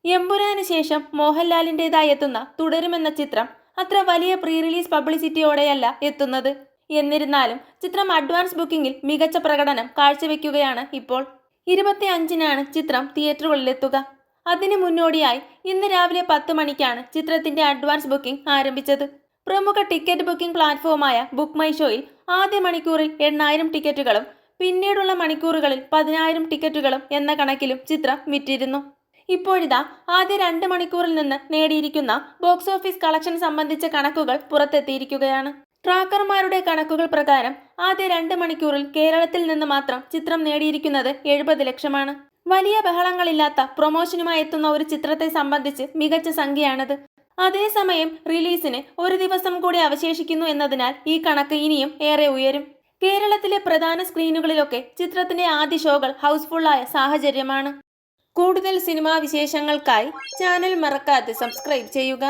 എമ്പുരാന് ശേഷം മോഹൻലാലിൻ്റെതായി എത്തുന്ന തുടരുമെന്ന ചിത്രം അത്ര വലിയ പ്രീ റിലീസ് പബ്ലിസിറ്റിയോടെയല്ല എത്തുന്നത്. എന്നിരുന്നാലും ചിത്രം അഡ്വാൻസ് ബുക്കിംഗിൽ മികച്ച പ്രകടനം കാഴ്ചവെക്കുകയാണ് ഇപ്പോൾ. 25-നാണ് ചിത്രം തിയേറ്ററുകളിലെത്തുക. അതിന് മുന്നോടിയായി ഇന്ന് രാവിലെ 10 മണിക്കാണ് ചിത്രത്തിന്റെ അഡ്വാൻസ് ബുക്കിംഗ് ആരംഭിച്ചത്. പ്രമുഖ ടിക്കറ്റ് ബുക്കിംഗ് പ്ലാറ്റ്ഫോമായ ബുക്ക് മൈ ഷോയിൽ ആദ്യ മണിക്കൂറിൽ 8,000 ടിക്കറ്റുകളും പിന്നീടുള്ള മണിക്കൂറുകളിൽ 10,000 ടിക്കറ്റുകളും എന്ന കണക്കിലും ചിത്രം വിറ്റിരുന്നു. ഇപ്പോഴിതാ ആദ്യ 2 മണിക്കൂറിൽ നിന്ന് നേടിയിരിക്കുന്ന ബോക്സ് ഓഫീസ് കളക്ഷൻ സംബന്ധിച്ച കണക്കുകൾ പുറത്തെത്തിയിരിക്കുകയാണ്. ട്രാക്കർമാരുടെ കണക്കുകൾ പ്രകാരം ആദ്യ 2 മണിക്കൂറിൽ കേരളത്തിൽ നിന്ന് മാത്രം ചിത്രം നേടിയിരിക്കുന്നത് 70 ലക്ഷമാണ്. വലിയ ബഹളങ്ങളില്ലാത്ത പ്രൊമോഷനുമായി എത്തുന്ന ഒരു ചിത്രത്തെ സംബന്ധിച്ച് മികച്ച സംഖ്യയാണത്. അതേസമയം റിലീസിന് ഒരു ദിവസം കൂടി അവശേഷിക്കുന്നു എന്നതിനാൽ ഈ കണക്ക് ഇനിയും ഏറെ ഉയരും. കേരളത്തിലെ പ്രധാന സ്ക്രീനുകളിലൊക്കെ ചിത്രത്തിന്റെ ആദ്യ ഷോകൾ ഹൗസ്ഫുള്ളായ സാഹചര്യമാണ്. കൂടുതൽ സിനിമാ വിശേഷങ്ങൾക്കായി ചാനൽ മറക്കാതെ സബ്സ്ക്രൈബ് ചെയ്യുക.